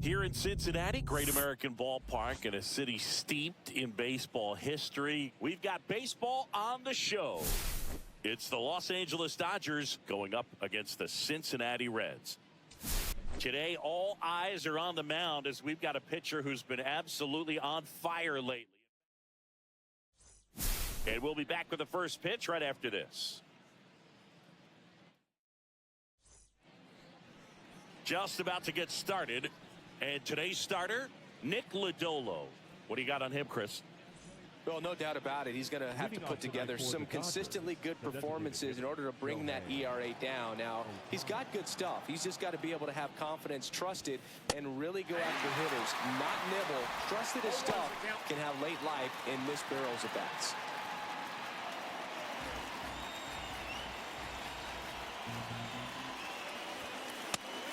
Here in Cincinnati, great American ballpark and a city steeped in baseball history. We've got baseball on the show. It's the Los Angeles Dodgers going up against the Cincinnati Reds. Today, all eyes are on the mound as we've got a pitcher who's been absolutely on fire lately. And we'll be back with the first pitch right after this. Just about to get started. And today's starter, Nick Lodolo. What do you got on him, Chris? Well, no doubt about it. He's going to have to put together some consistently good performances in order to bring that ERA down. Now, he's got good stuff. He's just got to be able to have confidence, trust it, and really go after hitters. Not nibble. Trust that his stuff can have late life in this barrels of bats.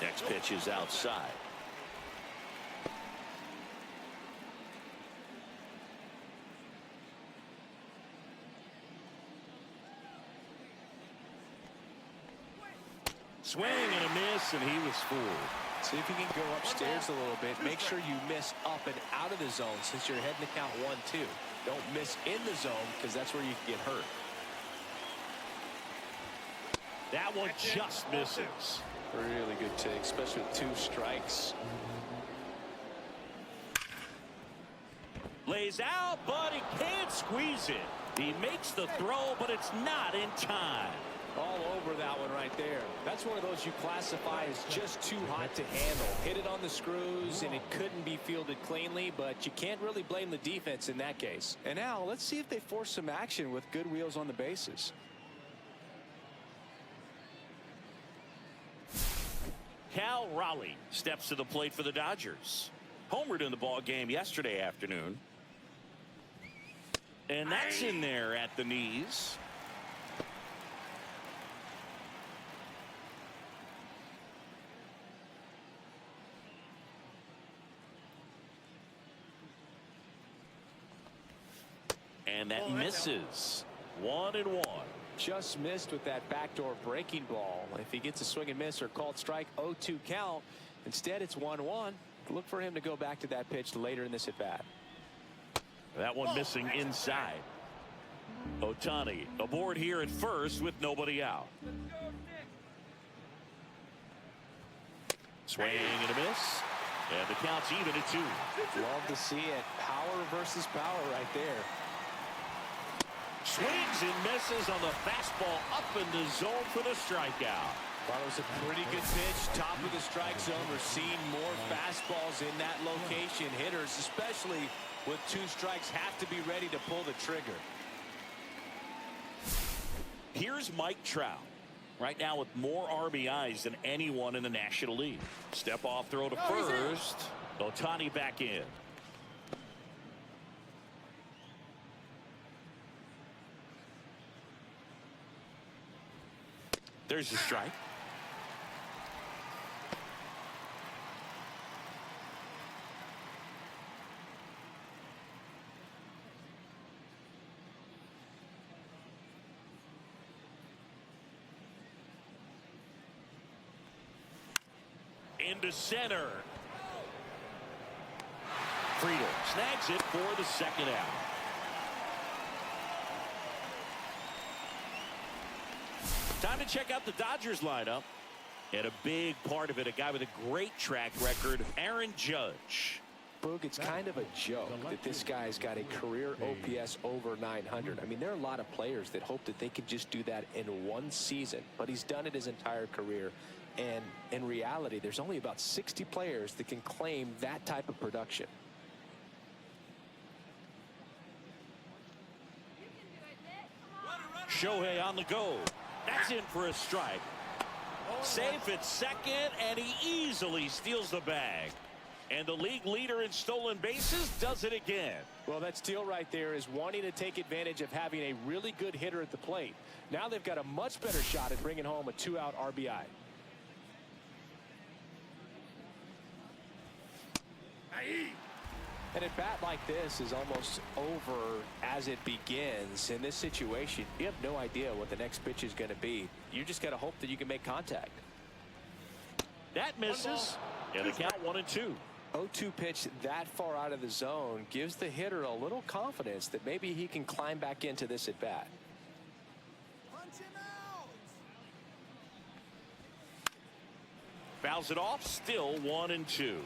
Next pitch is outside. Swing and a miss, and he was fooled. See if you can go upstairs a little bit. Make sure you miss up and out of the zone since you're heading to count 1-2. Don't miss in the zone because that's where you can get hurt. That one just misses. Really good take, especially with 2 strikes. Lays out, but he can't squeeze it. He makes the throw, but it's not in time. All over that one right there. That's one of those you classify as just too hot to handle. Hit it on the screws, and it couldn't be fielded cleanly, but you can't really blame the defense in that case. And now, let's see if they force some action with good wheels on the bases. Cal Raleigh steps to the plate for the Dodgers. Homered in the ball game yesterday afternoon. And that's in there at the knees. And that misses. 1-1. Just missed with that backdoor breaking ball. If he gets a swing and miss or called strike, 0-2 count. Instead, it's 1-1. Look for him to go back to that pitch later in this at bat. That one missing inside. Ohtani aboard here at first with nobody out. Swing and a miss. And the count's even at 2. Love to see it. Power versus power right there. Swings and misses on the fastball up in the zone for the strikeout. Well, it was a pretty good pitch. Top of the strike zone. We're seeing more fastballs in that location. Hitters, especially with 2 strikes, have to be ready to pull the trigger. Here's Mike Trout. Right now with more RBIs than anyone in the National League. Step off throw to first. Ohtani back in. There's the strike. Into center. Friedel snags it for the second out. Time to check out the Dodgers lineup. And a big part of it, a guy with a great track record, Aaron Judge. Boog, it's kind of a joke that this guy's got a career OPS over 900. I mean, there are a lot of players that hope that they could just do that in one season, but he's done it his entire career. And in reality, there's only about 60 players that can claim that type of production. Shohei on the go. That's in for a strike. Safe at second, and he easily steals the bag. And the league leader in stolen bases does it again. Well, that steal right there is wanting to take advantage of having a really good hitter at the plate. Now they've got a much better shot at bringing home a 2-out RBI. And a bat like this is almost over as it begins. In this situation, you have no idea what the next pitch is going to be. You just got to hope that you can make contact. That misses. And the count 1-2. 0-2 pitch that far out of the zone gives the hitter a little confidence that maybe he can climb back into this at bat. Fouls it off, still 1-2.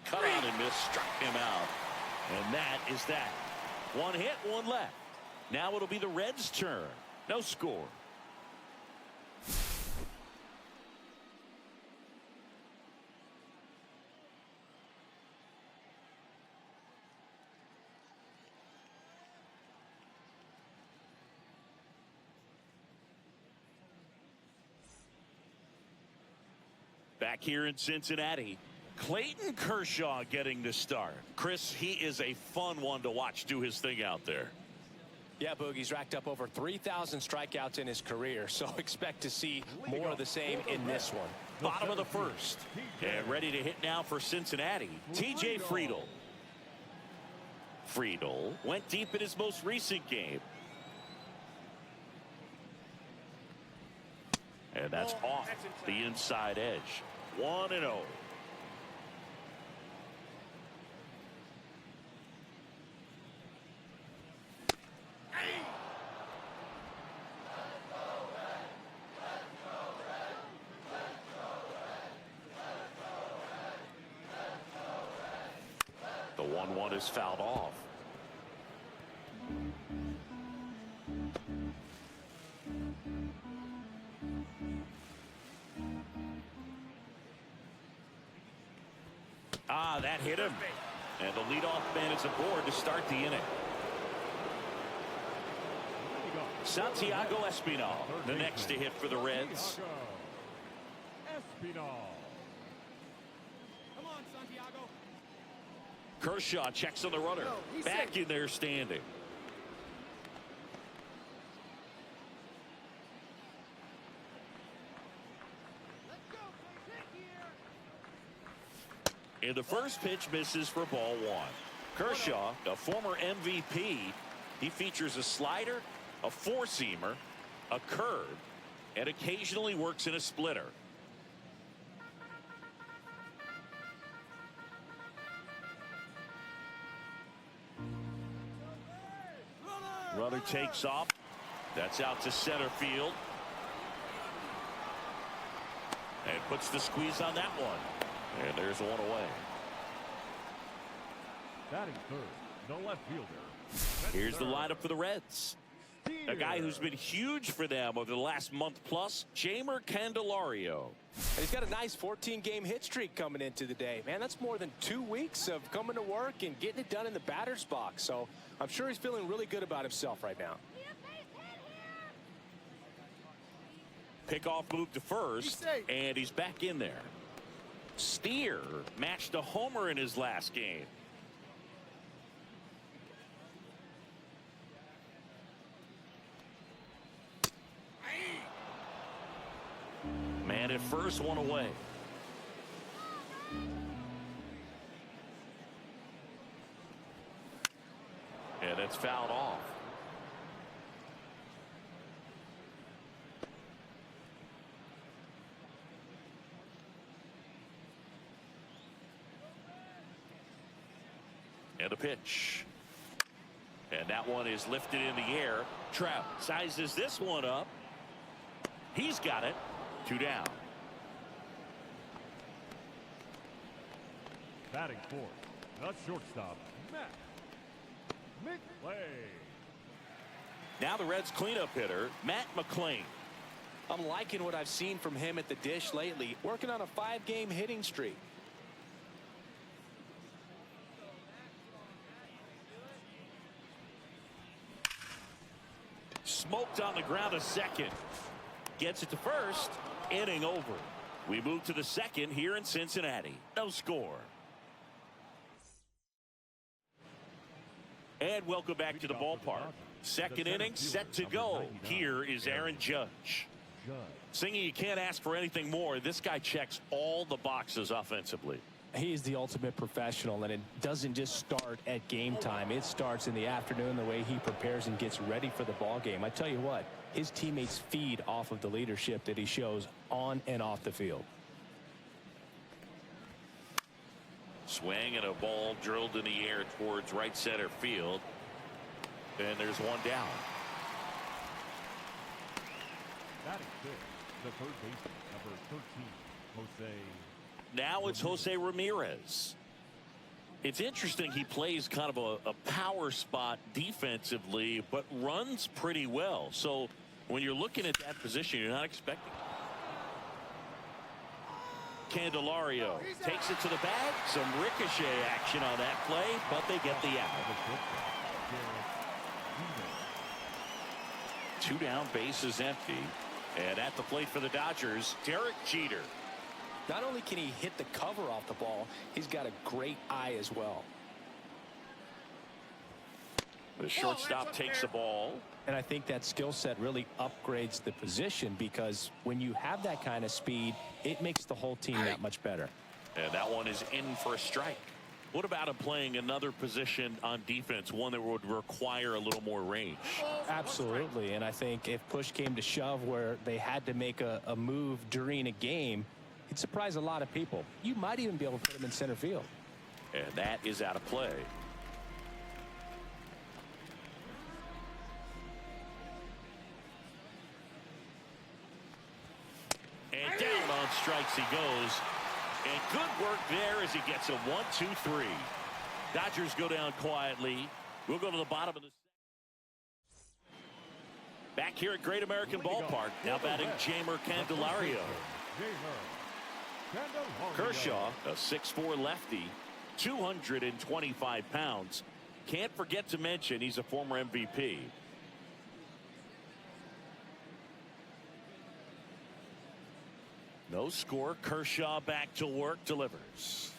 Cut out and missed, struck him out. And that is that. One hit, one left. Now it'll be the Reds' turn. No score. Back here in Cincinnati, Clayton Kershaw getting the start. Chris, he is a fun one to watch do his thing out there. Yeah, Boogie's racked up over 3,000 strikeouts in his career, so expect to see more of the same in this one. Bottom of the first, and ready to hit now for Cincinnati, TJ Friedl. Friedl went deep in his most recent game. And that's off the inside edge. 1-0. The 1-1 is fouled off. That hit him. And the leadoff man is aboard to start the inning. Santiago Espinal, the next to hit for the Reds. Come on, Santiago. Kershaw checks on the runner. Back in there standing. And the first pitch misses for ball one. Kershaw, a former MVP, he features a slider, a four-seamer, a curve, and occasionally works in a splitter. Runner takes off. That's out to center field. And puts the squeeze on that one. And there's one away. Batting third, no left fielder. Here's the lineup for the Reds. A guy who's been huge for them over the last month plus, Jeimer Candelario. And he's got a nice 14-game hit streak coming into the day. Man, that's more than 2 weeks of coming to work and getting it done in the batter's box. So I'm sure he's feeling really good about himself right now. Pickoff move to first, and he's back in there. Steer matched a homer in his last game. Man at first, one away. And it's fouled off. And a pitch. And that one is lifted in the air. Trout sizes this one up. He's got it. 2 down. Batting fourth, the shortstop, Matt McClay. Now the Reds cleanup hitter, Matt McClain. I'm liking what I've seen from him at the dish lately, working on a 5-game hitting streak. Smoked on the ground to second. Gets it to first. Inning over. We move to the second here in Cincinnati. No score. And welcome back to the ballpark. Second inning set to go. Here is Aaron Judge. Singing, you can't ask for anything more. This guy checks all the boxes offensively. He's the ultimate professional, and it doesn't just start at game time. It starts in the afternoon, the way he prepares and gets ready for the ball game. I tell you what, his teammates feed off of the leadership that he shows on and off the field. Swing and a ball drilled in the air towards right center field. And there's one down. Batting fifth, the third baseman, number 13, Jose. Now it's Jose Ramirez. It's interesting, he plays kind of a power spot defensively, but runs pretty well. So when you're looking at that position, you're not expecting. Candelario takes it to the bag. Some ricochet action on that play, but they get the out. 2 down, bases empty. And at the plate for the Dodgers, Derek Jeter. Not only can he hit the cover off the ball, he's got a great eye as well. The shortstop takes the ball. And I think that skill set really upgrades the position, because when you have that kind of speed, it makes the whole team that much better. And that one is in for a strike. What about him playing another position on defense, one that would require a little more range? Absolutely. And I think if push came to shove where they had to make a move during a game, it'd surprise a lot of people. You might even be able to put him in center field. And that is out of play. And down on strikes he goes. And good work there as he gets a 1-2-3. Dodgers go down quietly. We'll go to the bottom of the back here at Great American Ballpark. Now batting Jeimer Candelario. Kershaw, a 6'4" lefty, 225 pounds. Can't forget to mention he's a former MVP. No score. Kershaw back to work, delivers.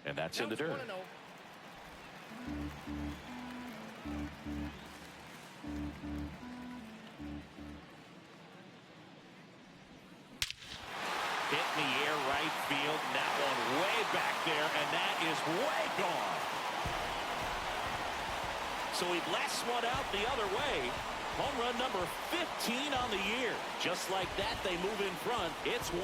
And that's in the dirt. Hit in the air, right field. And that one way back there, and that is way gone. So he blasts one out the other way. Home run number 15 on the year. Just like that, they move in front. It's 1-0.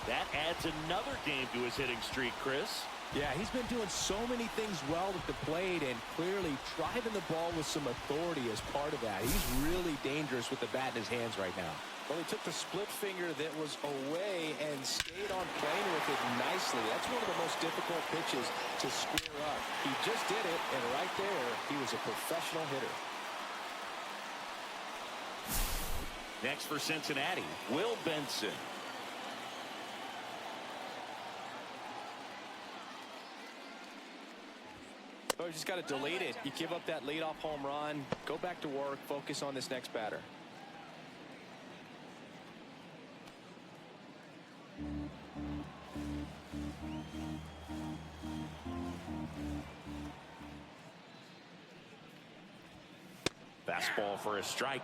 That adds another game to his hitting streak, Chris. Yeah, he's been doing so many things well with the plate, and clearly driving the ball with some authority as part of that. He's really dangerous with the bat in his hands right now. Well, he took the split finger that was away and stayed on plane with it nicely. That's one of the most difficult pitches to square up. He just did it, and right there, he was a professional hitter. Next for Cincinnati, Will Benson. Oh, you just got to delete it. You give up that leadoff home run, go back to work, focus on this next batter. Fastball for a strike.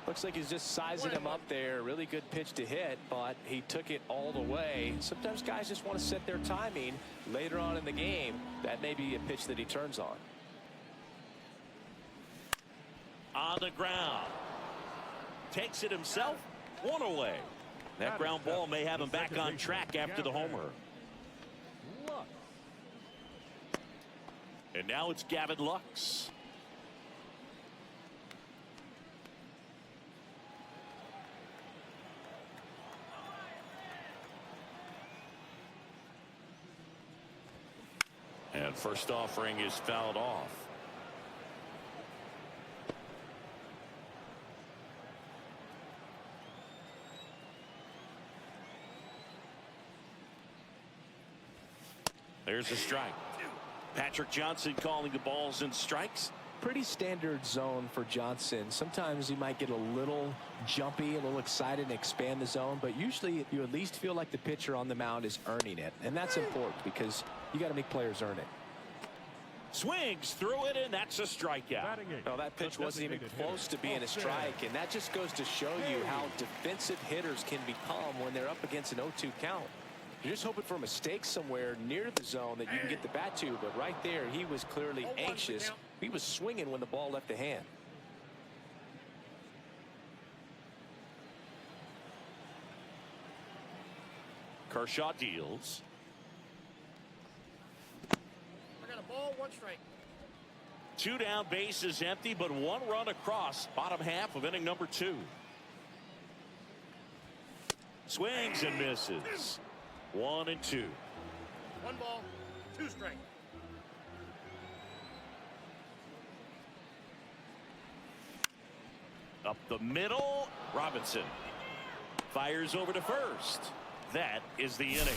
Looks like he's just sizing him up there. Really good pitch to hit, but he took it all the way. Sometimes guys just want to set their timing later on in the game. That may be a pitch that he turns on. On the ground. Takes it himself. One away. That ground ball may have him back on track after the homer. And now it's Gavin Lux. And first offering is fouled off. There's a strike. Patrick Johnson calling the balls and strikes. Pretty standard zone for Johnson. Sometimes he might get a little jumpy, a little excited and expand the zone, but usually you at least feel like the pitcher on the mound is earning it, and that's important because you got to make players earn it. Swings through it, and that's a strikeout. No, that pitch wasn't even close to being a strike, and that just goes to show you how defensive hitters can become when they're up against an 0-2 count. You're just hoping for a mistake somewhere near the zone that you can get the bat to, but right there, he was clearly anxious. He was swinging when the ball left the hand. Kershaw deals. I got a ball, 1 strike. 2 down, bases empty, but 1 run across. Bottom half of inning number 2. Swings and misses. 1 and 2. 1 ball, 2 strike. Up the middle, Robinson fires over to first. That is the inning.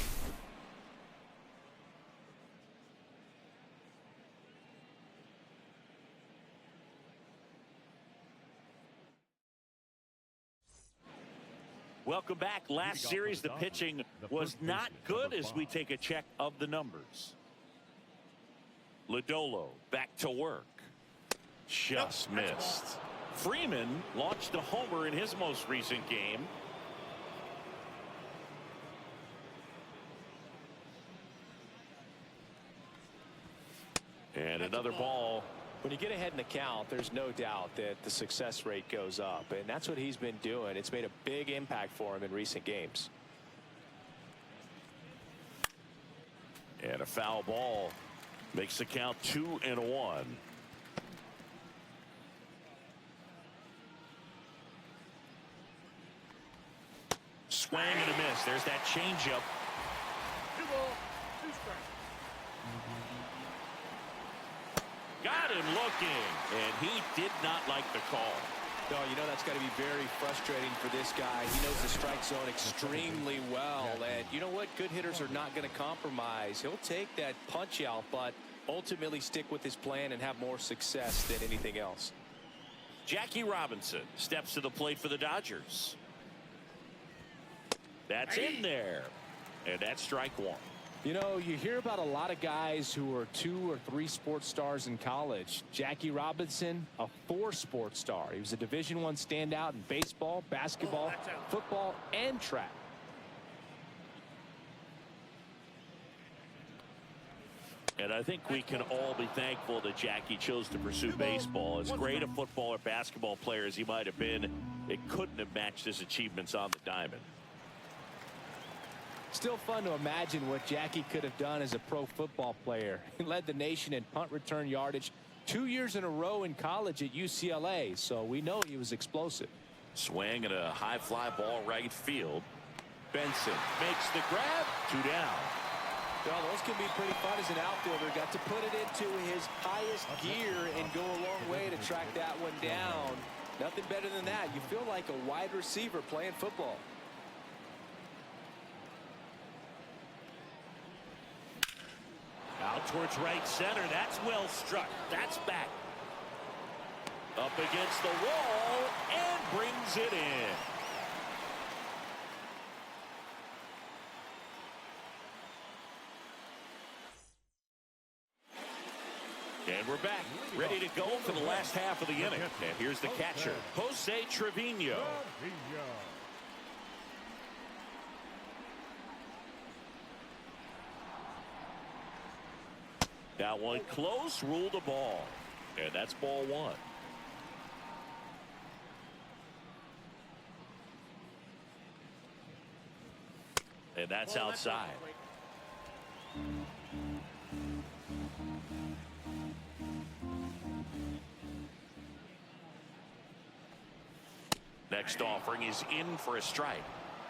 Welcome back. Last series, the pitching was not good as we take a check of the numbers. Lodolo back to work. Just missed. Freeman launched a homer in his most recent game. And another ball. When you get ahead in the count, there's no doubt that the success rate goes up, and that's what he's been doing. It's made a big impact for him in recent games. And a foul ball makes the count 2-1. Swing and a miss. There's that changeup. 2 ball, 2 strike. Got him looking, and he did not like the call. No, you know that's got to be very frustrating for this guy. He knows the strike zone extremely well, and you know what? Good hitters are not going to compromise. He'll take that punch out, but ultimately stick with his plan and have more success than anything else. Jackie Robinson steps to the plate for the Dodgers. That's in there, and that's strike 1. You know, you hear about a lot of guys who are 2 or 3 sports stars in college. Jackie Robinson, a 4 sports star. He was a Division I standout in baseball, basketball, football, and track. And I think we can all be thankful that Jackie chose to pursue baseball. As great a football or basketball player as he might have been, it couldn't have matched his achievements on the diamond. Still fun to imagine what Jackie could have done as a pro football player. He led the nation in punt return yardage 2 years in a row in college at UCLA, so we know he was explosive. Swing and a high fly ball right field. Benson makes the grab. 2 down. Well, those can be pretty fun as an outfielder. Got to put it into his highest gear and go a long way to track that one down. Nothing better than that. You feel like a wide receiver playing football. Out towards right center. That's well struck. That's back. Up against the wall and brings it in. And we're back, ready to go for the last half of the inning. And here's the catcher, Jose Trevino. That one close, ruled a ball. And that's ball 1. And that's outside. Next offering is in for a strike.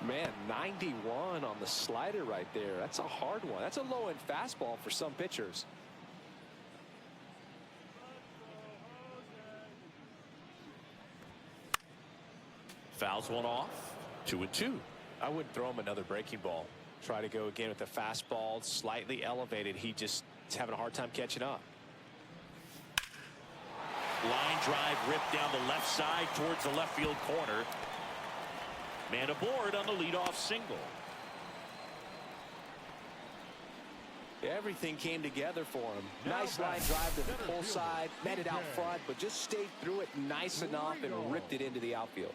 Man, 91 on the slider right there. That's a hard one. That's a low-end fastball for some pitchers. Fouls one off. 2-2. I wouldn't throw him another breaking ball. Try to go again with the fastball, slightly elevated. He just is having a hard time catching up. Line drive ripped down the left side towards the left field corner. Man aboard on the leadoff single. Everything came together for him. Nice line drive to the pull side, met it out front, but just stayed through it nice enough and ripped it into the outfield.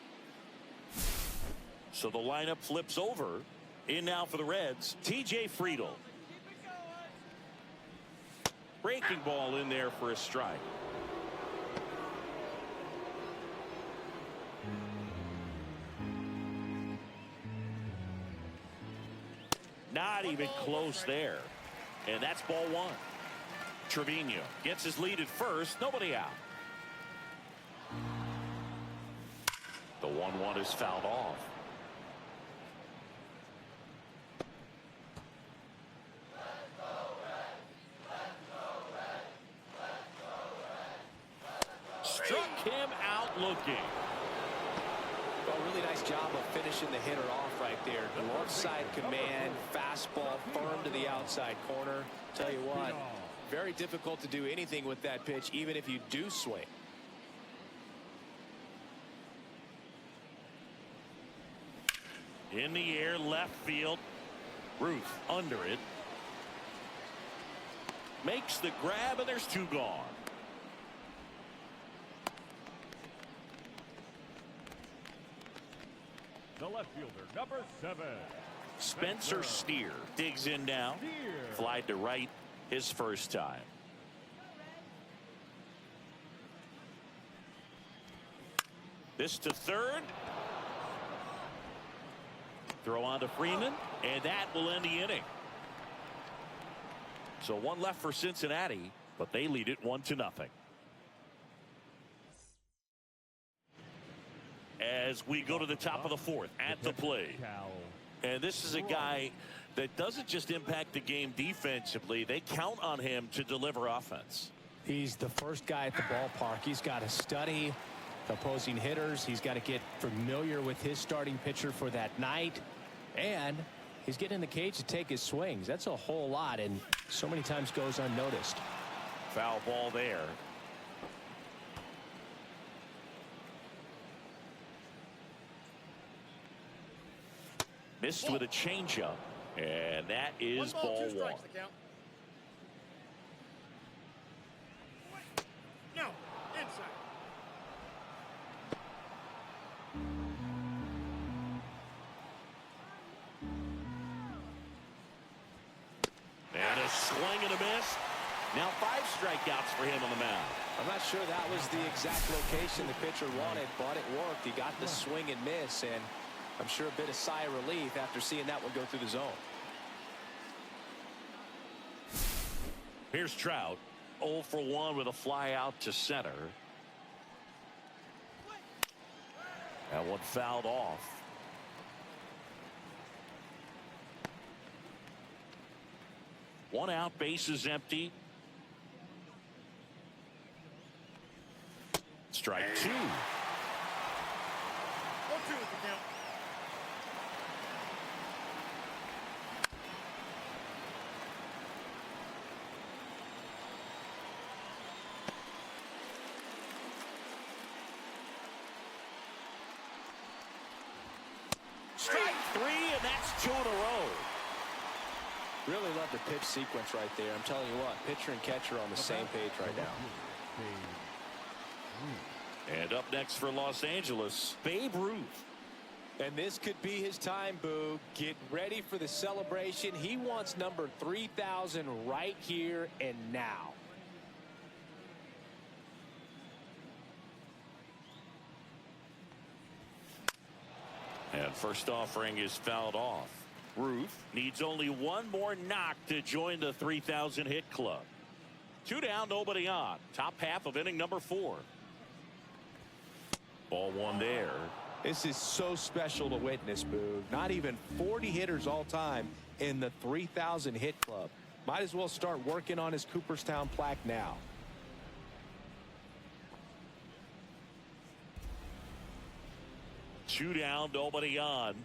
So the lineup flips over. In now for the Reds, T.J. Friedel. Breaking ball in there for a strike. Not even close there. And that's ball one. Trevino gets his lead at first. Nobody out. The 1-1 is fouled off. Struck him out looking. Well, really nice job of finishing the hitter off right there. North side command, fastball firm to the outside corner. Tell you what, very difficult to do anything with that pitch, even if you do swing. In the air, left field. Ruth under it. Makes the grab, and there's two gone. The left fielder, number 7. Spencer Steer digs in now. Flied to right his first time. This to third. Throw on to Freeman, and that will end the inning. So one left for Cincinnati, but they lead it 1-0. As we go to the top of the fourth at the plate. And this is a guy that doesn't just impact the game defensively. They count on him to deliver offense. He's the first guy at the ballpark. He's got to study opposing hitters. He's got to get familiar with his starting pitcher for that night. And he's getting in the cage to take his swings. That's a whole lot, and so many times goes unnoticed. Foul ball there. Missed with a changeup, and that is ball 1 ball, 2 strikes, the count. No, inside. And a swing and a miss. Now 5 strikeouts for him on the mound. I'm not sure that was the exact location the pitcher wanted, but it worked. He got the swing and miss, and I'm sure a bit of sigh of relief after seeing that one go through the zone. Here's Trout, 0 for 1 with a fly out to center. That one fouled off. One out, bases empty. Strike 2. 0-2 is the count. Strike 3, and that's 2 in a row. Really love the pitch sequence right there. I'm telling you what, pitcher and catcher are on the same page right now. And up next for Los Angeles, Babe Ruth. And this could be his time, Boo. Get ready for the celebration. He wants number 3,000 right here and now. And first offering is fouled off. Ruth needs only one more knock to join the 3,000 hit club. 2 down, nobody on. Top half of inning number 4. Ball 1 there. This is so special to witness, Boo. Not even 40 hitters all time in the 3,000 hit club. Might as well start working on his Cooperstown plaque now. Two down, nobody on.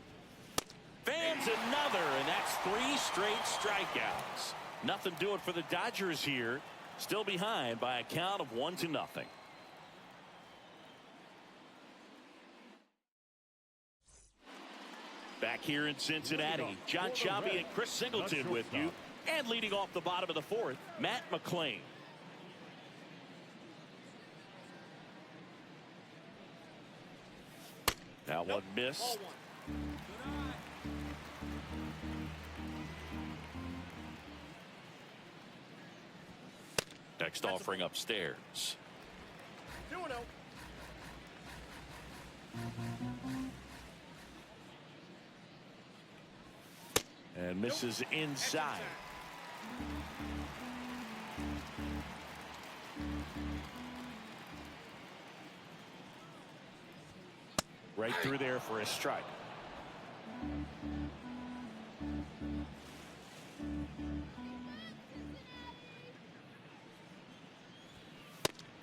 Fans another, and that's 3 straight strikeouts. Nothing doing for the Dodgers here. Still behind by a count of 1-0. Back here in Cincinnati, John Chavi and Chris Singleton with you. And leading off the bottom of the 4th, Matt McClain. Now one miss. next offering upstairs. 2-0. And misses inside. Right through there for a strike.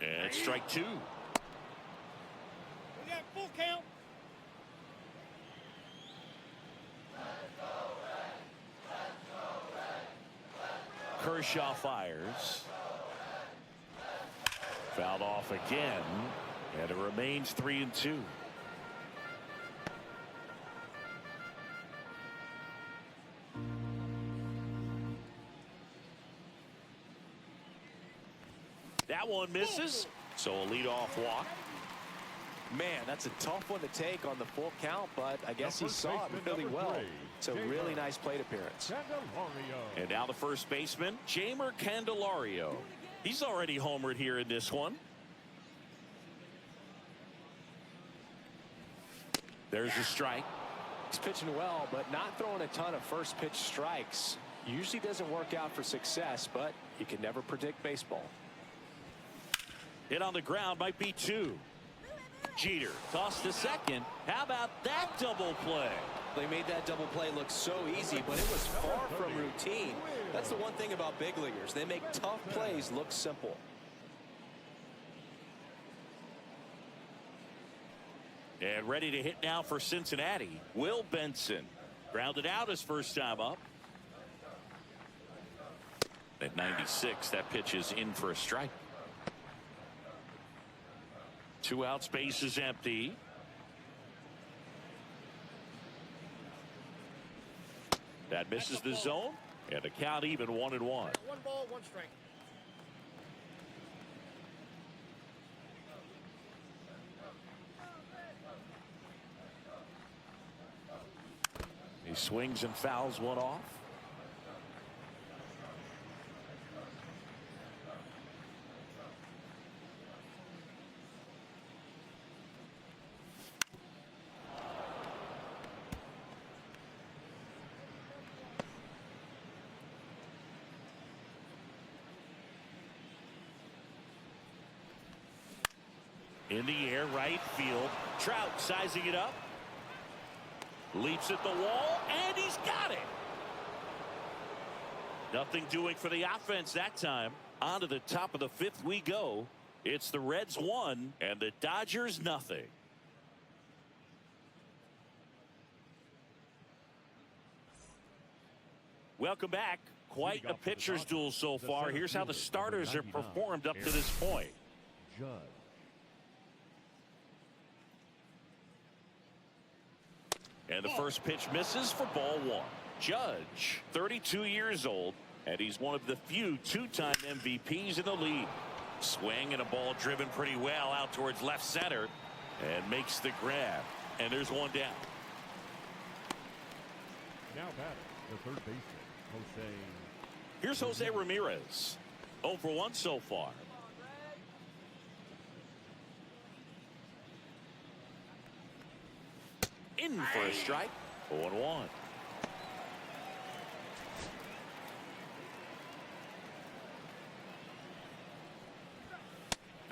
And strike two. We got full count. Kershaw fires. Fouled off again, and it remains 3-2. That one misses, so a leadoff walk. Man, that's a tough one to take on the full count, but I guess he saw it really well. It's a really nice plate appearance. And now the first baseman, Jeimer Candelario. He's already homered here in this one. There's a strike. He's pitching well, but not throwing a ton of first pitch strikes. Usually doesn't work out for success, but you can never predict baseball. Hit on the ground, might be two. Jeter tossed to second. How about that double play? They made that double play look so easy, but it was far from routine. That's the one thing about big leaguers. They make tough plays look simple. And ready to hit now for Cincinnati, Will Benson. Grounded out his first time up. At 96, that pitch is in for a strike. 2 outs, base is empty. That misses the zone, and the count even 1-1. 1 ball, 1 strike. He swings and fouls one off. In the air, right field. Trout sizing it up. Leaps at the wall, and he's got it. Nothing doing for the offense that time. On to the top of the 5th we go. It's the Reds 1 and the Dodgers nothing. Welcome back. Quite a pitcher's duel so far. Here's how the starters have performed up to this point. Judge. And the first pitch misses for ball 1. Judge, 32 years old, and he's one of the few 2-time MVPs in the league. Swing and a ball driven pretty well out towards left center and makes the grab. And there's one down. Now batting, the third baseman, Jose. Here's Jose Ramirez. 0 for 1 so far. In for a strike. 0-1.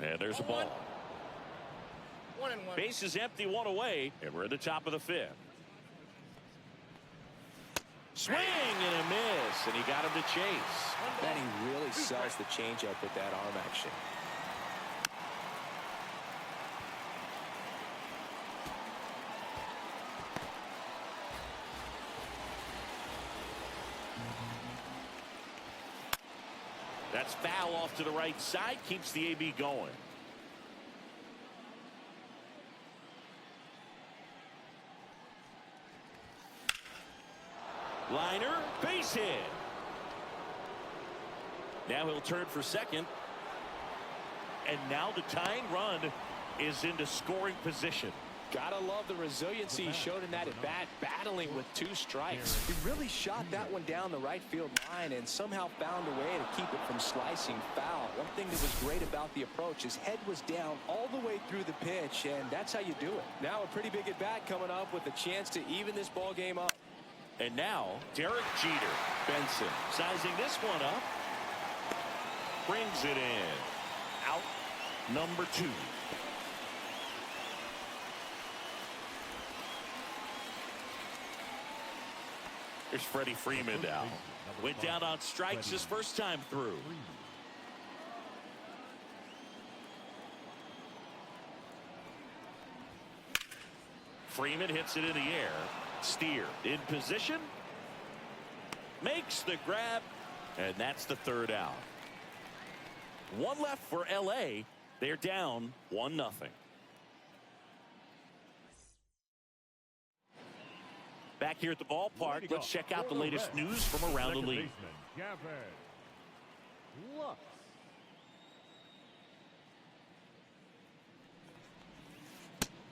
And there's a ball. 1-1. Base is empty, 1 away, and we're at the top of the 5th. Swing and a miss, and he got him to chase. Man, he really sells the changeup with that arm action. That's foul off to the right side, keeps the AB going. Liner, base hit. Now he'll turn for second. And now the tying run is into scoring position. Gotta love the resiliency he showed in that at bat, battling with 2 strikes. He really shot that one down the right field line and somehow found a way to keep it from slicing foul. One thing that was great about the approach, his head was down all the way through the pitch, and that's how you do it. Now a pretty big at bat coming up with a chance to even this ball game up. And now Derek Jeter. Benson sizing this one up. Brings it in. Out number 2. Here's Freddie Freeman now. Went down on strikes his first time through. Freeman hits it in the air. Steer in position. Makes the grab. And that's the 3rd out. 1 left for LA. They're down 1-0. Back here at the ballpark, let's check out the latest news from around the league.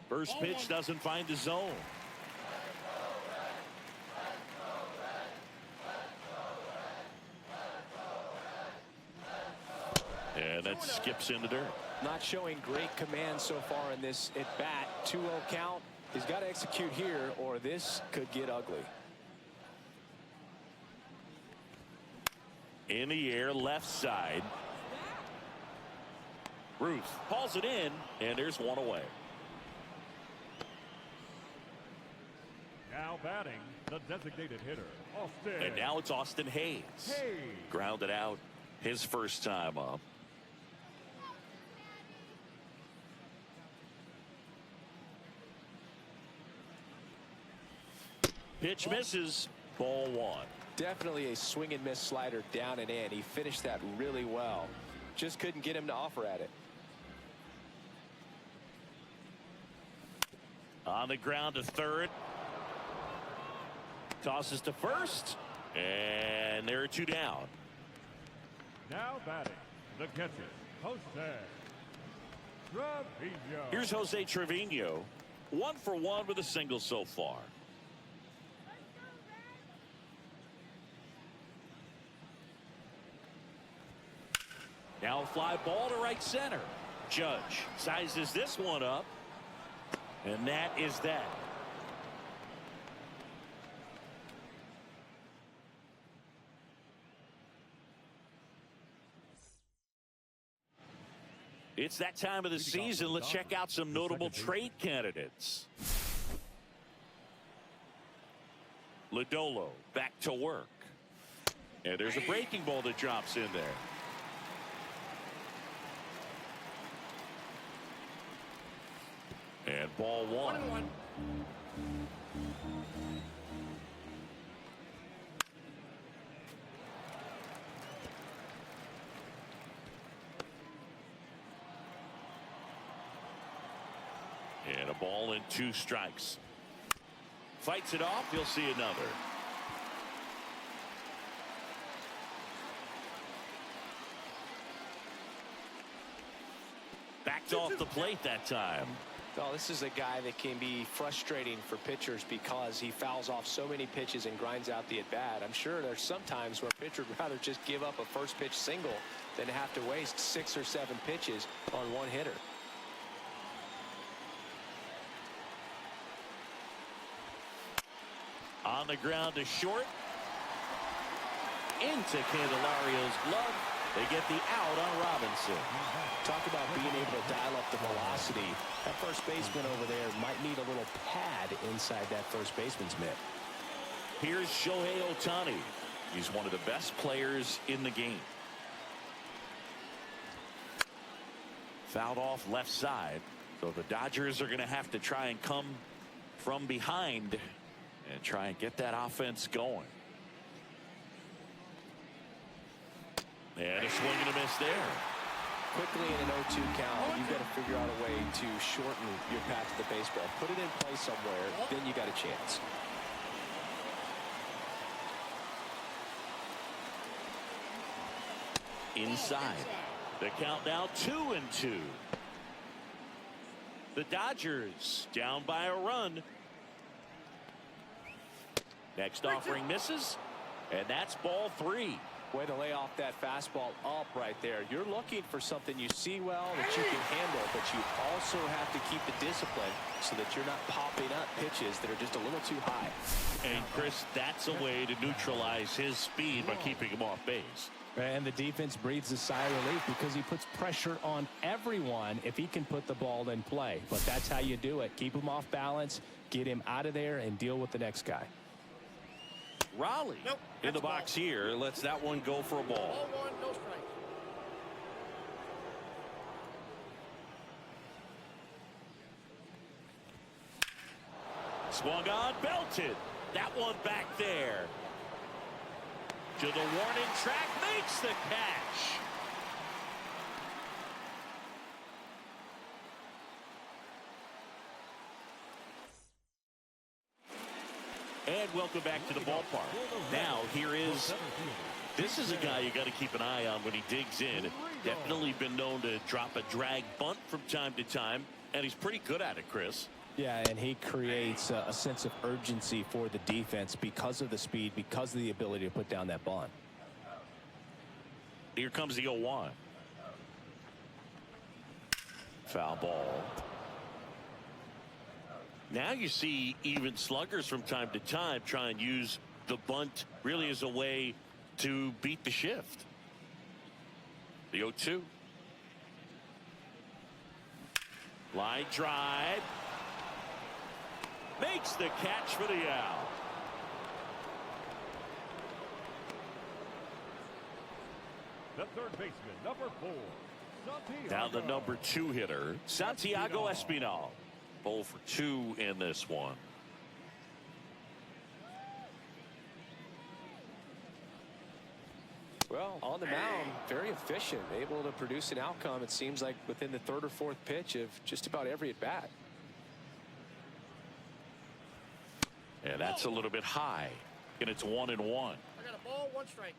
First pitch doesn't find the zone. And that skips in the dirt. Not showing great command so far in this at bat. 2-0 count. He's got to execute here or this could get ugly. In the air, left side. Ruth hauls it in, and there's 1 away. Now batting, the designated hitter, Austin. And now it's Austin Hayes. Grounded out his first time up. Pitch misses. Ball 1. Definitely a swing and miss slider down and in. He finished that really well. Just couldn't get him to offer at it. On the ground to 3rd. Tosses to 1st. And there are 2 down. Now batting, the catcher, Jose Trevino. Here's Jose Trevino. 1 for 1 with a single so far. Now a fly ball to right center. Judge sizes this one up. And that is that. It's that time of the season. Let's check out some notable trade candidates. Lodolo back to work. And there's a breaking ball that drops in there. And ball 1. 1-1. And a ball and 2 strikes. Fights it off. You'll see another. Backed off the plate that time. Oh, this is a guy that can be frustrating for pitchers because he fouls off so many pitches and grinds out the at bat. I'm sure there's some times where a pitcher would rather just give up a first pitch single than have to waste 6 or 7 pitches on 1 hitter. On the ground to short. Into Candelario's glove. They get the out on Robinson. Talk about being able to dial up the velocity. That first baseman over there might need a little pad inside that first baseman's mitt. Here's Shohei Ohtani. He's one of the best players in the game. Fouled off left side. So the Dodgers are going to have to try and come from behind and try and get that offense going. And a swing and a miss there. Quickly in an 0-2 count, you've got to figure out a way to shorten your path to the baseball. Put it in play somewhere, then you got a chance. Inside. The count now 2-2. The Dodgers down by a run. Next offering misses, and that's ball 3. Way to lay off that fastball up right there. You're looking for something you see well that you can handle, but you also have to keep the discipline so that you're not popping up pitches that are just a little too high. And Chris, that's a way to neutralize his speed by keeping him off base. And the defense breathes a sigh of relief because he puts pressure on everyone if he can put the ball in play. But that's how you do it. Keep him off balance, get him out of there, and deal with the next guy. Raleigh in the box here. Lets that one go for a ball. Ball 1, no strikes. Swung on, belted. That one back there. To the warning track, makes the catch. And welcome back to the ballpark. Now, this is a guy you got to keep an eye on when he digs in. Definitely been known to drop a drag bunt from time to time, and he's pretty good at it, Chris. Yeah, and he creates a sense of urgency for the defense because of the speed, because of the ability to put down that bunt. Here comes the 0-1. Foul ball. Now you see even sluggers from time to time try and use the bunt really as a way to beat the shift. The 0-2. Line drive. Makes the catch for the out. The third baseman, number 4. Now the number 2 hitter, Santiago Espinal. 0 for 2 in this one. Well, on the mound, very efficient, able to produce an outcome, it seems like, within the 3rd or 4th pitch of just about every at-bat. And that's a little bit high, and it's 1-1. I got a ball, 1 strike.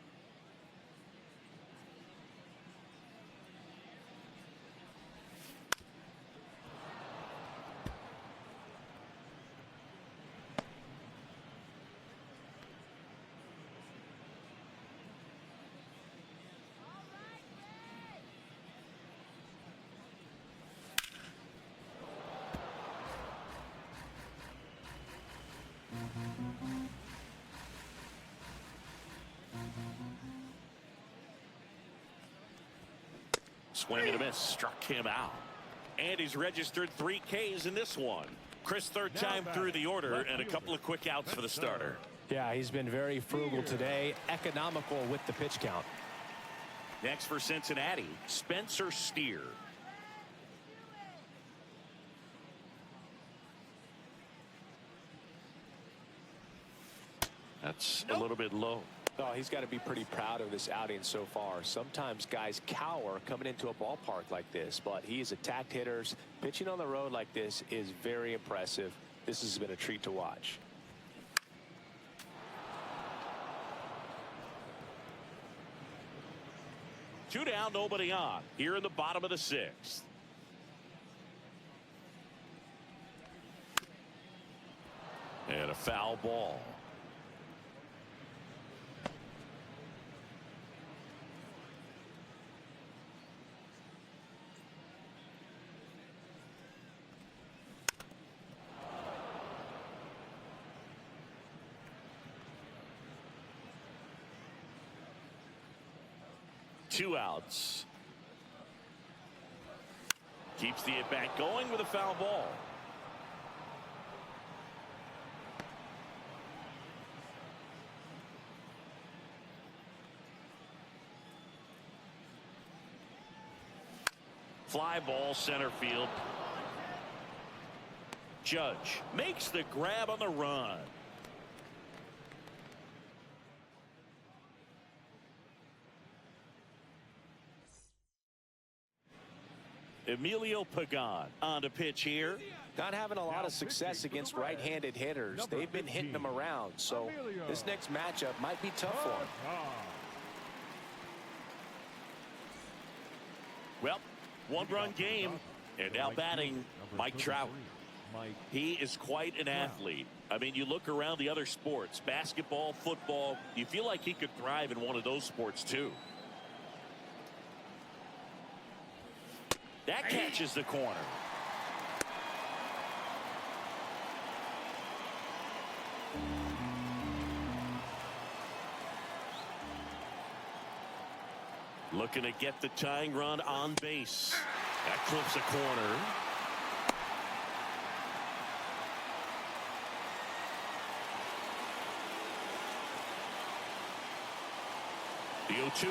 Swing and a miss, struck him out. And he's registered 3 Ks in this one. Chris, third time through the order, and a couple of quick outs for the starter. Yeah, he's been very frugal today, economical with the pitch count. Next for Cincinnati, Spencer Steer. That's a little bit low. Oh, he's got to be pretty proud of this outing so far. Sometimes guys cower coming into a ballpark like this, but he has attacked hitters. Pitching on the road like this is very impressive. This has been a treat to watch. Two down, nobody on. Here in the bottom of the 6th. And a foul ball. Two outs. Keeps the at-bat going with a foul ball. Fly ball center field. Judge makes the grab on the run. Emilio Pagan on the pitch here. Not having a lot of success against right-handed hitters. They've been hitting them around, so this next matchup might be tough for him. Well, 1-run game, and now batting Mike Trout. He is quite an athlete. I mean, you look around the other sports, basketball, football, you feel like he could thrive in one of those sports too. That catches the corner. Looking to get the tying run on base. That clips a corner. The 0-2.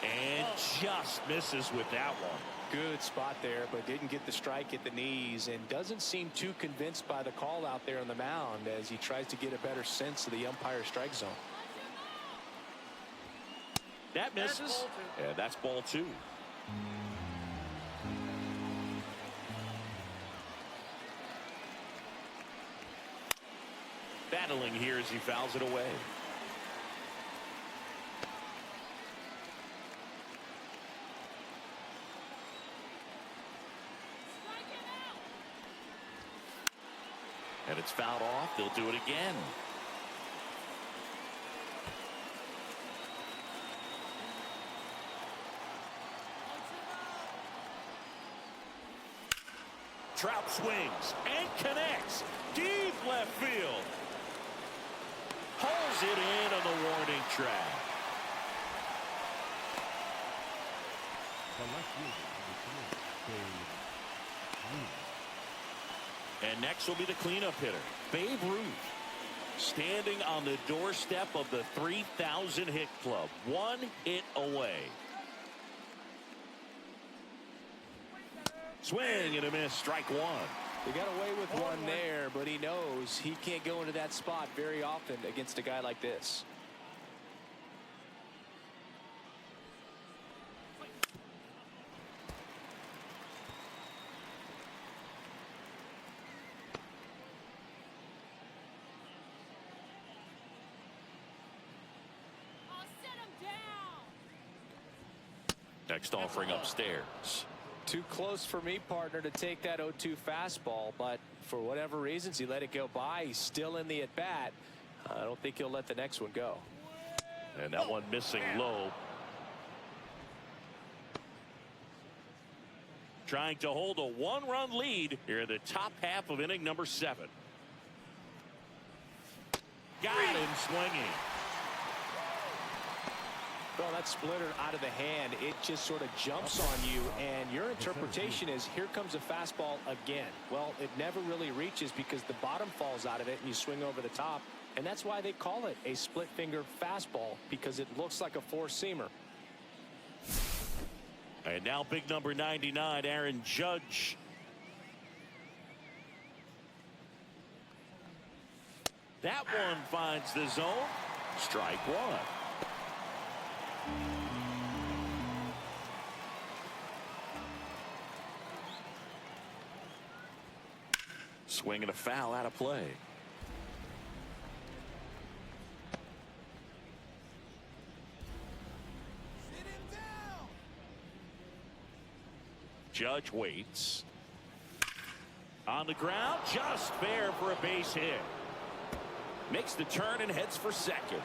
And just misses with that one. Good spot there, but didn't get the strike at the knees and doesn't seem too convinced by the call out there on the mound as he tries to get a better sense of the umpire strike zone. That misses. Yeah, that's ball 2. Battling here as he fouls it away. And it's fouled off. They'll do it again. Trout swings and connects. Deep left field. Pulls it in on the warning track. And next will be the cleanup hitter, Babe Ruth, standing on the doorstep of the 3,000 hit club. 1 hit away. Swing and a miss, strike 1. He got away with one there, but he knows he can't go into that spot very often against a guy like this. Next offering upstairs. Too close for me, partner, to take that 0-2 fastball, but for whatever reasons he let it go by. He's still in the at-bat. I don't think he'll let the next one go. And that one missing low. Trying to hold a 1-run lead here in the top half of inning number 7. Got him swinging. Well, that splitter out of the hand, it just sort of jumps on you, and your interpretation is here comes a fastball again. Well, it never really reaches because the bottom falls out of it and you swing over the top, and that's why they call it a split finger fastball, because it looks like a four-seamer. And now big number 99, Aaron Judge. That one finds the zone. Strike 1. Swing and a foul out of play. Judge waits. On the ground, just fair for a base hit. Makes the turn and heads for second.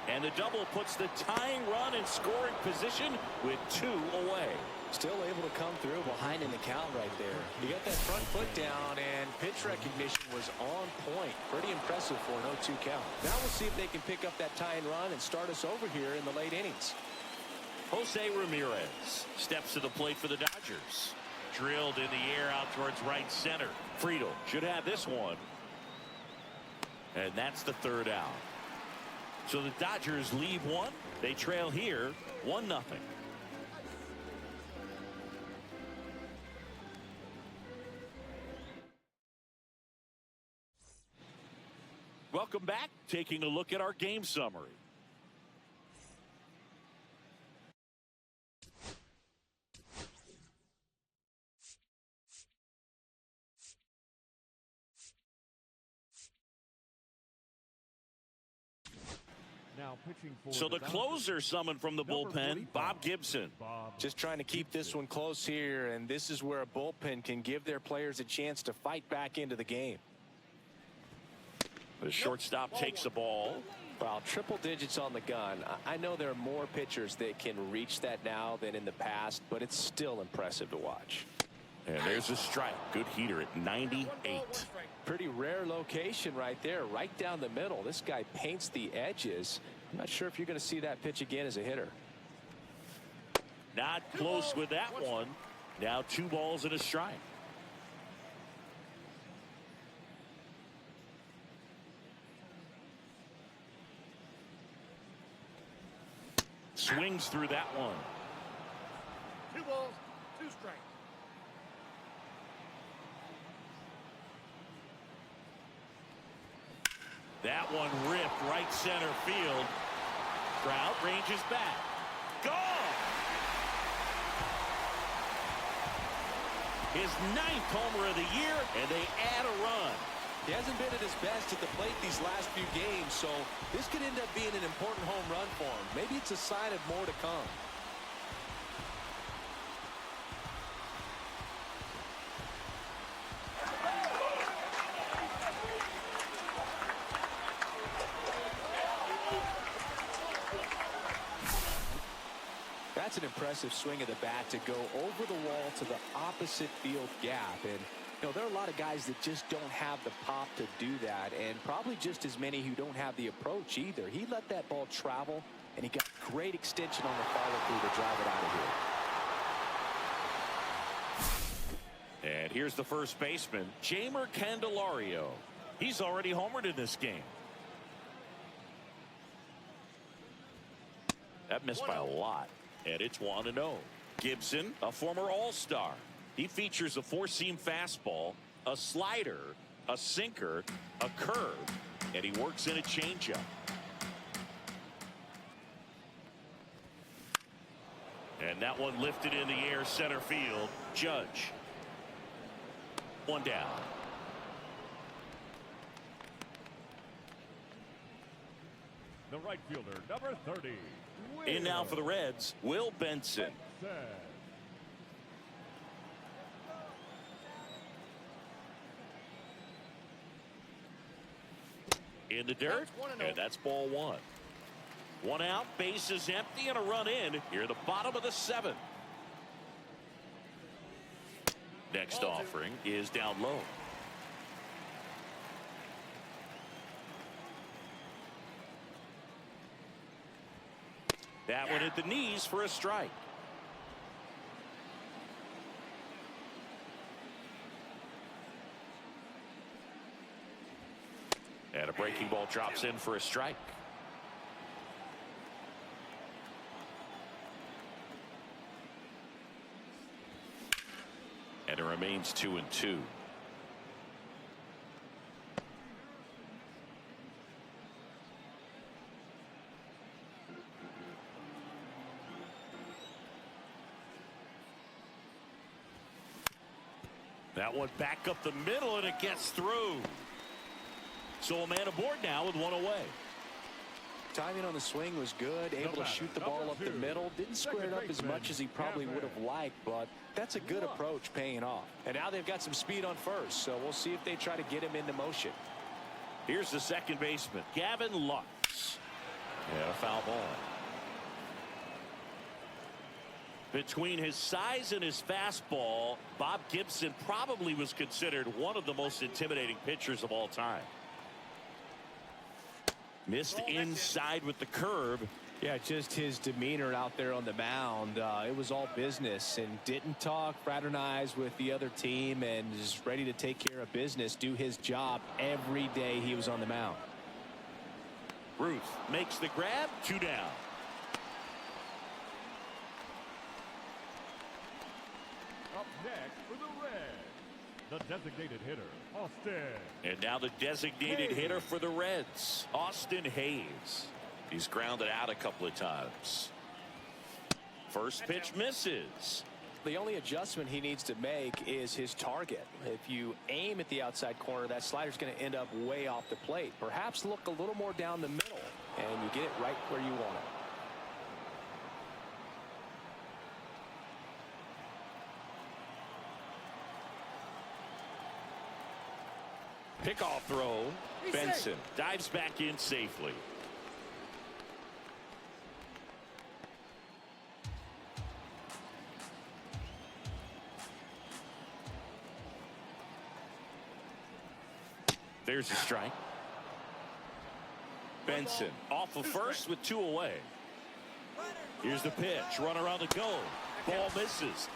And the double puts the tying run in scoring position with 2 away. Still able to come through behind in the count right there. You got that front foot down, and pitch recognition was on point. Pretty impressive for an 0-2 count. Now we'll see if they can pick up that tying run and start us over here in the late innings. Jose Ramirez steps to the plate for the Dodgers. Drilled in the air out towards right center. Friedel should have this one. And that's the 3rd out. So the Dodgers leave 1. They trail here 1-0. Welcome back. Taking a look at our game summary. Now Now pitching for So the closer summoned from the bullpen, Bob Gibson. Just trying to keep this one close here, and this is where a bullpen can give their players a chance to fight back into the game. The shortstop takes the ball. Well, triple digits on the gun. I know there are more pitchers that can reach that now than in the past, but it's still impressive to watch. And there's a strike. Good heater at 98. Pretty rare location right there, right down the middle. This guy paints the edges. I'm not sure if you're going to see that pitch again as a hitter. Not close with that one. Now 2 balls and a strike. Swings through that one. 2 balls, 2 strikes. That one ripped right center field. Trout ranges back. Gone! His 9th homer of the year, and they add a run. He hasn't been at his best at the plate these last few games, so this could end up being an important home run for him. Maybe it's a sign of more to come. That's an impressive swing of the bat to go over the wall to the opposite field gap. And, you know, there are a lot of guys that just don't have the pop to do that, and probably just as many who don't have the approach either. He let that ball travel, and he got great extension on the follow-through to drive it out of here. And here's the first baseman, Jeimer Candelario. He's already homered in this game. That missed by a lot. And it's 1-0. Gibson, a former All-Star. He features a 4-seam fastball, a slider, a sinker, a curve, and he works in a changeup. And that one lifted in the air center field. Judge. 1 down. the right fielder, number 30. In now for the Reds, Will Benson. In the dirt, and that's ball 1. 1 out, bases empty, and a run in here at the bottom of the 7th. Next offering is down low. That one at the knees for a strike. And a breaking ball drops in for a strike. And it remains 2-2. That one back up the middle, and it gets through. So a man aboard now with 1 away. Timing on the swing was good, able to shoot the ball up the middle. Didn't square it up as much as he probably would have liked, but that's a good approach, paying off. And now they've got some speed on first, so we'll see if they try to get him into motion. Here's the second baseman, Gavin Lux. And a foul ball. Between his size and his fastball, Bob Gibson probably was considered one of the most intimidating pitchers of all time. Missed inside with the curve. Yeah, just his demeanor out there on the mound. It was all business, and didn't talk, fraternize with the other team, and is ready to take care of business, do his job every day he was on the mound. Ruth makes the grab, 2 down. Up next for the Reds, the designated hitter, Austin. And now the designated hitter for the Reds, Austin Hayes. He's grounded out a couple of times. First pitch misses. The only adjustment he needs to make is his target. If you aim at the outside corner, that slider's going to end up way off the plate. Perhaps look a little more down the middle. and you get it right where you want it. Pickoff throw. Benson dives back in safely. There's a strike. Benson off of first with 2 away. Here's the pitch. Runner on the go. Ball misses.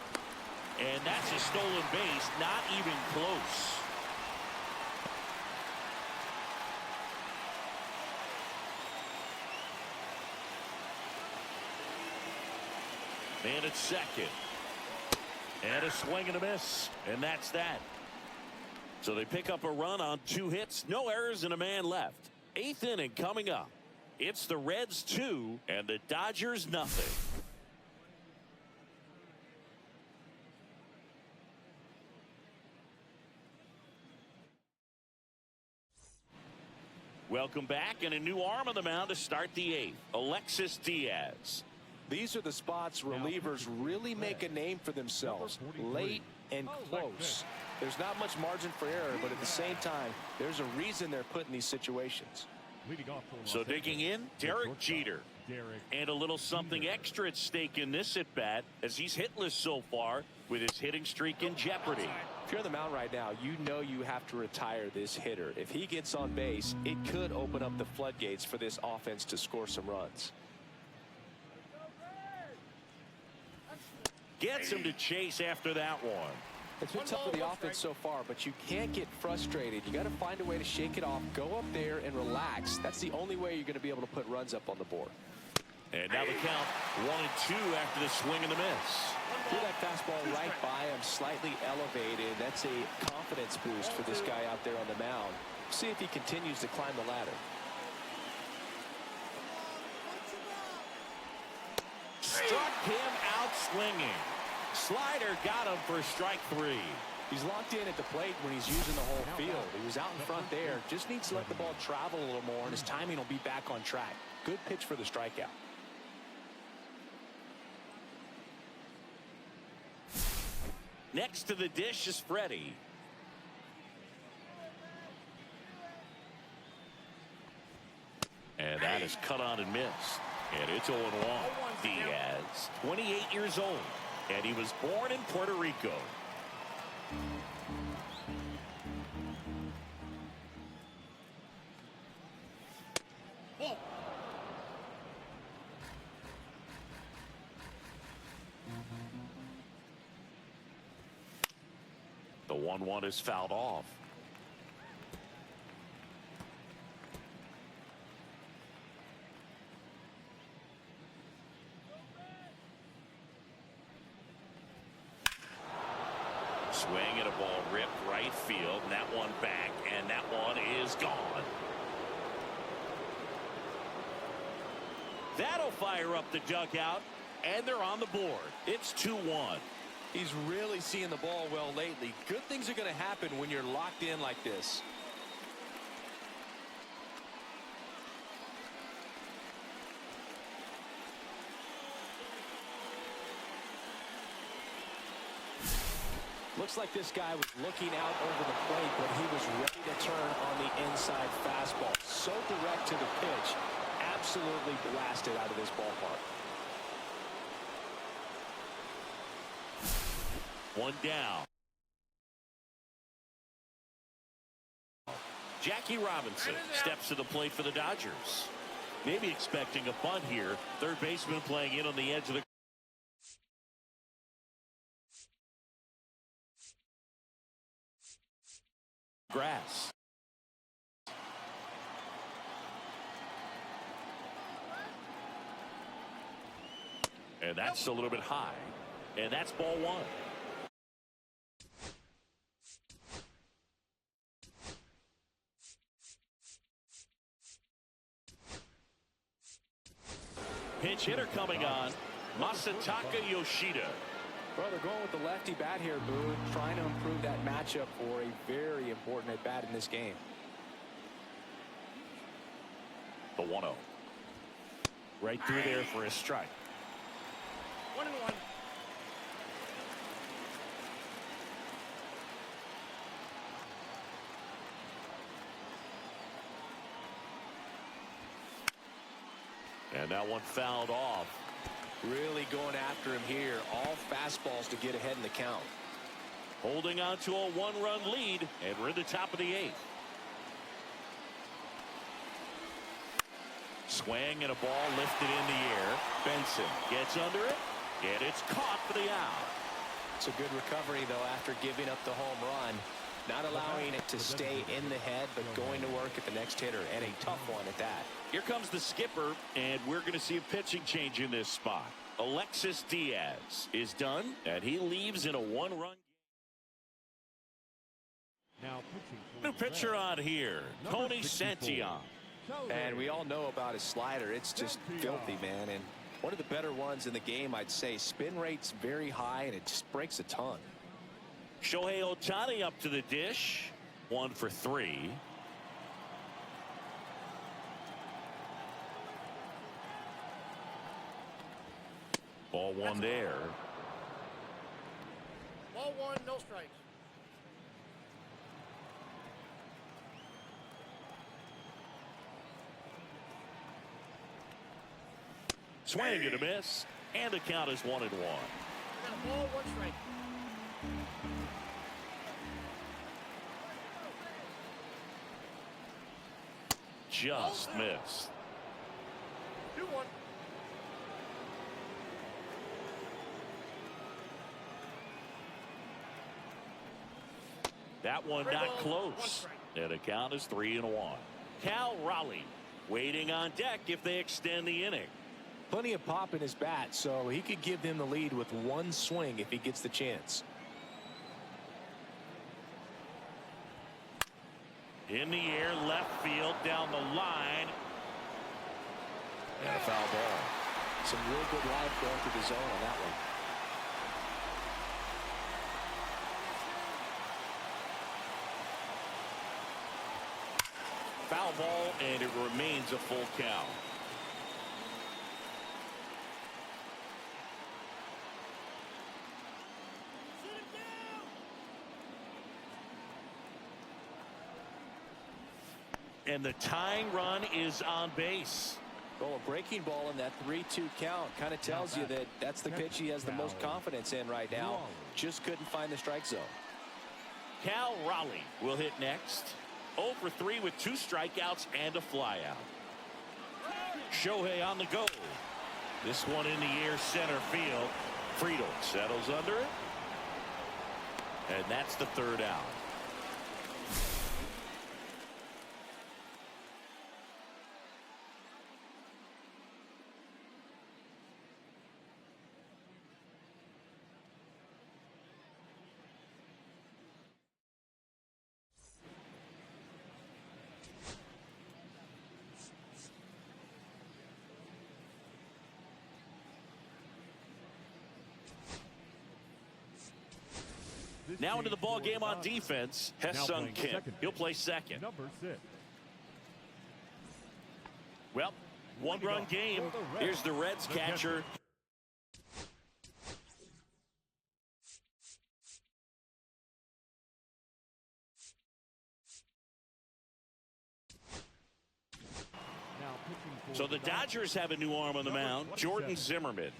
And that's a stolen base. Not even close. Man at second. And a swing and a miss. And that's that. So they pick up a run on 2 hits, no errors, and a man left. 8th inning coming up. It's the Reds 2 and the Dodgers nothing. Welcome back, and a new arm on the mound to start the 8th. Alexis Diaz. These are the spots relievers really make a name for themselves. Late and close. There's not much margin for error, but at the same time, there's a reason they're put in these situations. So digging in, Derek Jeter. And a little something extra at stake in this at-bat, as he's hitless so far with his hitting streak in jeopardy. If you're on the mound right now, you know you have to retire this hitter. If he gets on base, it could open up the floodgates for this offense to score some runs. Gets him to chase after that one. It's been tough for the offense so far, but you can't get frustrated. You got to find a way to shake it off, go up there and relax. That's the only way you're going to be able to put runs up on the board. And now the count 1-2 after the swing and the miss. Threw that fastball right by him, slightly elevated. That's a confidence boost for this guy out there on the mound. See if he continues to climb the ladder. Struck him out swinging. Slider got him for strike 3. He's locked in at the plate when he's using the whole field. He was out in front there. Just needs to let the ball travel a little more, and his timing will be back on track. Good pitch for the strikeout. Next to the dish is Freddie. And that is cut on and missed. And it's 0-1. Diaz, 28 years old. And he was born in Puerto Rico. The 1-1 is fouled off. Swing and a ball ripped right field, and that one back, and that one is gone. That'll fire up the dugout, and they're on the board. It's 2-1. He's really seeing the ball well lately. Good things are going to happen when you're locked in like this. Looks like this guy was looking out over the plate, but he was ready to turn on the inside fastball. So direct to the pitch. Absolutely blasted out of this ballpark. One down. Jackie Robinson steps to the plate for the Dodgers. Maybe expecting a bunt here. Third baseman playing in on the edge of the grass. And that's a little bit high. And that's ball 1. Pinch hitter coming on, Masataka Yoshida. Well, they're going with the lefty bat here, Boo, trying to improve that matchup for a very important at bat in this game. The 1-0. Right through there for a strike. 1-1. And that one fouled off. Really going after him here. All fastballs to get ahead in the count. Holding on to a one-run lead, and we're in the top of the 8th. Swing and a ball lifted in the air. Benson gets under it, and it's caught for the out. It's a good recovery, though, after giving up the home run. Not allowing it to stay in the head, but going to work at the next hitter, and a tough one at that. Here comes the skipper, and we're going to see a pitching change in this spot. Alexis Diaz is done, and he leaves in a one-run. Now New pitcher on here, Tony Santillan. And we all know about his slider. It's just filthy, man. And one of the better ones in the game, I'd say. Spin rate's very high, and it just breaks a ton. Shohei Ohtani up to the dish. 1 for 3. Ball one there. Ball 1, no strikes. Swing and a miss. And the count is 1-1. Got a ball, 1 strike. Just missed. 2-1. That one not close. And the count is 3-1. Cal Raleigh waiting on deck if they extend the inning. Plenty of pop in his bat, so he could give them the lead with 1 swing if he gets the chance. In the air, left field, down the line. And a foul ball. Some real good life going through the zone on that one. Foul ball, and it remains a full count. And the tying run is on base. Well, a breaking ball in that 3-2 count kind of tells you that that's the pitch he has the most confidence in right now. Just couldn't find the strike zone. Cal Raleigh will hit next. 0 for 3 with 2 strikeouts and a flyout. Shohei on the go. This one in the air, center field. Friedel settles under it. And that's the 3rd out. Now into the ball game on defense, Hesung Kim. He'll play second. Number 6. Well, 1-run game. Here's the Reds catcher. So the Dodgers have a new arm on the mound, Jordan Zimmerman.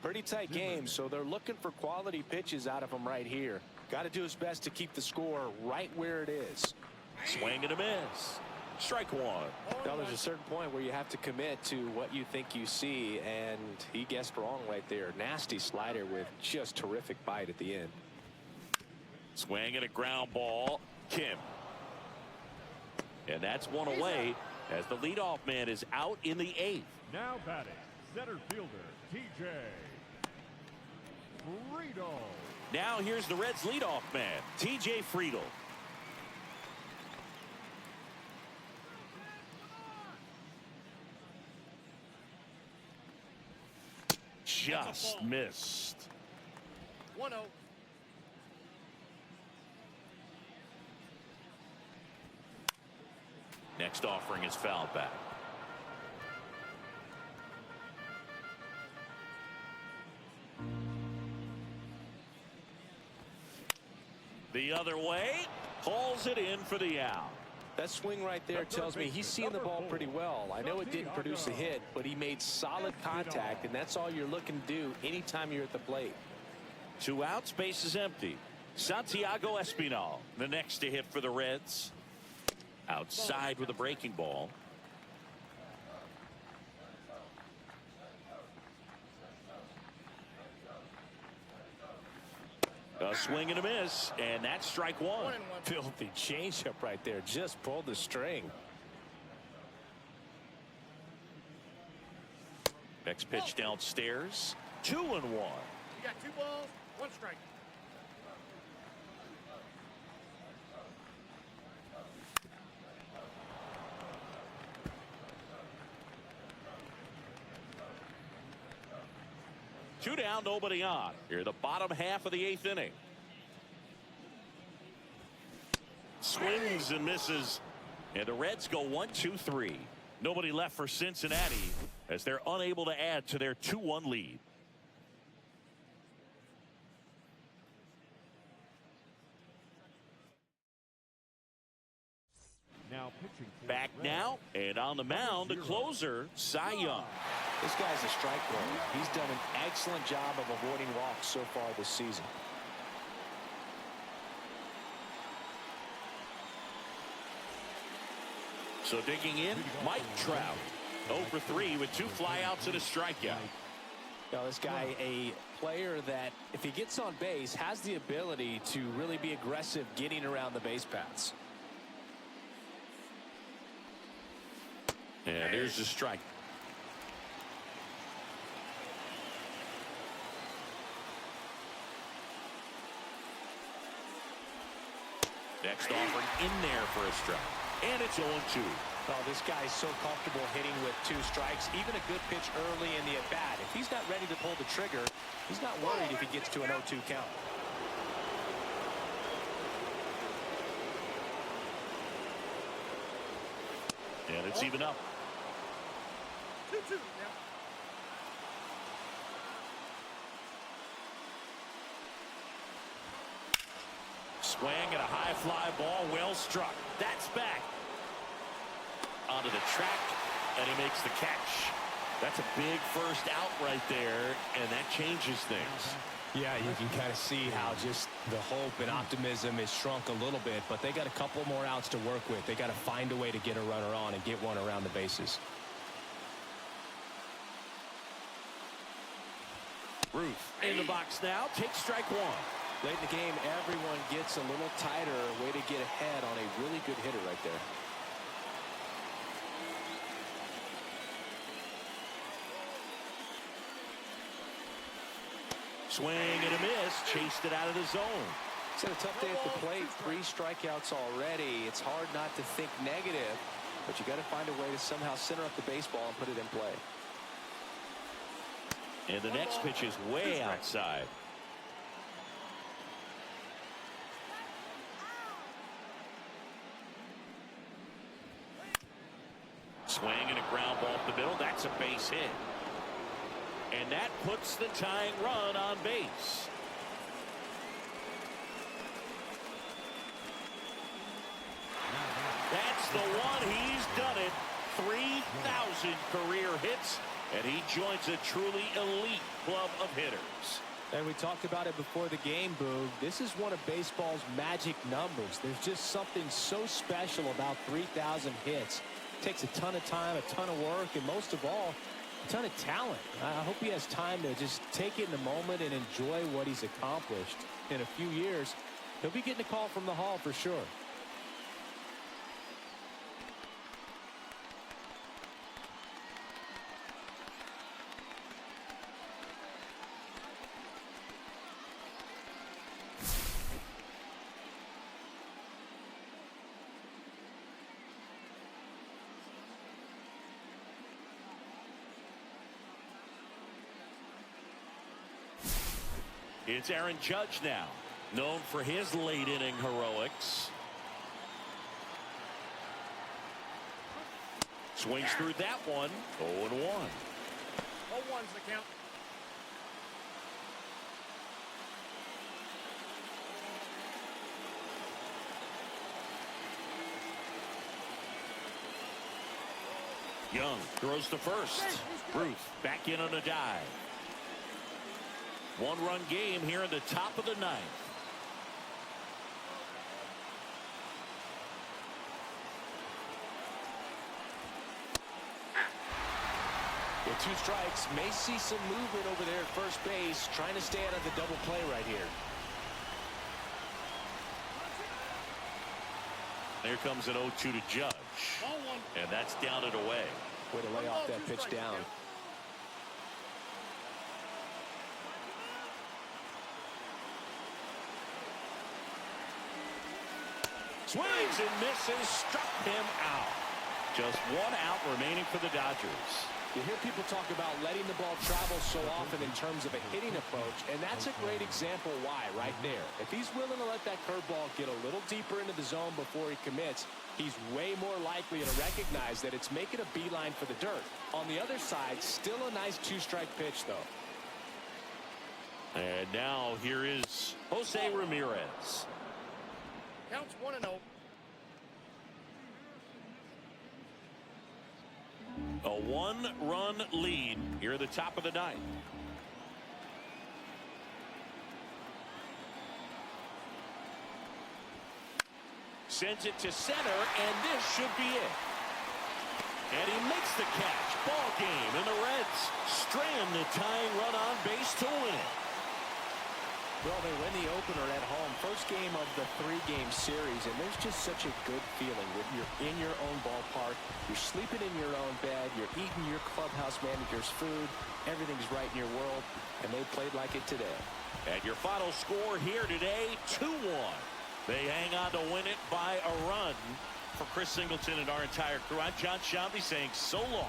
Pretty tight game, so they're looking for quality pitches out of him right here. Got to do his best to keep the score right where it is. Swing and a miss. Strike 1. Now there's a certain point where you have to commit to what you think you see, and he guessed wrong right there. Nasty slider with just terrific bite at the end. Swing and a ground ball. Kim. And that's one away as the leadoff man is out in the 8th. Now batting, center fielder TJ Friedel. Now here's the Reds leadoff man, TJ Friedel. Just missed. 1-0. Next offering is fouled back. other way. Calls it in for the out. That swing right there tells me he's seeing the ball pretty well. I know it didn't produce a hit, but he made solid contact, and that's all you're looking to do anytime you're at the plate. 2 outs, base is empty. Santiago Espinal, the next to hit for the Reds. Outside with a breaking ball. A swing and a miss, and that's strike 1. Filthy changeup right there. Just pulled the string. Next pitch downstairs. 2-1. You got 2 balls, 1 strike. Two down, nobody on. Here, the bottom half of the 8th inning. Swings and misses. And the Reds go 1-2-3. Nobody left for Cincinnati as they're unable to add to their 2-1 lead. Now pitching. Back now, and on the mound, the closer, Cy Young. This guy's a strike thrower. He's done an excellent job of avoiding walks so far this season. So digging in, Mike Trout. 0 for 3 with 2 flyouts and a strikeout. Now this guy, a player that if he gets on base has the ability to really be aggressive getting around the base paths. And there's the strike. Next offering in there for a strike. And it's 0-2. Oh, this guy's so comfortable hitting with 2 strikes. Even a good pitch early in the at-bat. If he's not ready to pull the trigger, he's not worried if he gets to an 0-2 count. And it's even up. 2-2 now. Swing and a high fly ball, well struck. That's back. Onto the track, and he makes the catch. That's a big first out right there, and that changes things. Yeah, you can kind of see how just the hope and optimism is shrunk a little bit, but they got a couple more outs to work with. They got to find a way to get a runner on and get one around the bases. Ruth in the box now, takes strike 1. Late in the game, everyone gets a little tighter. Way to get ahead on a really good hitter right there. Swing and a miss, chased it out of the zone. He's had a tough day at the plate. 3 strikeouts already. It's hard not to think negative, but you got to find a way to somehow center up the baseball and put it in play. And the next pitch is way outside. Swing and a ground ball up the middle. That's a base hit. And that puts the tying run on base. That's the one. He's done it. 3,000 career hits, and he joins a truly elite club of hitters. And we talked about it before the game, Boog. This is one of baseball's magic numbers. There's just something so special about 3,000 hits. It takes a ton of time, a ton of work, and most of all, a ton of talent. I hope he has time to just take it in the moment and enjoy what he's accomplished. In a few years, he'll be getting a call from the Hall for sure. It's Aaron Judge now, known for his late inning heroics. Swings through that one. 0-1. 0-1's the count. Young throws to first. Ruth back in on a dive. One-run game here in the top of the ninth. With 2 strikes, may see some movement over there at first base, trying to stay out of the double play right here. There comes an 0-2 to Judge. And that's down and away. Way to lay off that pitch down. Swings and misses, struck him out. Just 1 out remaining for the Dodgers. You hear people talk about letting the ball travel so often in terms of a hitting approach, and that's a great example why right there. If he's willing to let that curveball get a little deeper into the zone before he commits, he's way more likely to recognize that it's making a beeline for the dirt. On the other side, still a nice 2-strike pitch, though. And now here is Jose Ramirez. Counts 1-0. A 1-run lead here at the top of the ninth. Sends it to center, and this should be it. And he makes the catch. Ball game, and the Reds strand the tying run on base to win it. Well, they win the opener at home. First game of the 3-game series, and there's just such a good feeling when you're in your own ballpark, you're sleeping in your own bed, you're eating your clubhouse manager's food, everything's right in your world, and they played like it today. And your final score here today, 2-1. They hang on to win it by a run. For Chris Singleton and our entire crew, I'm John Shambi saying so long.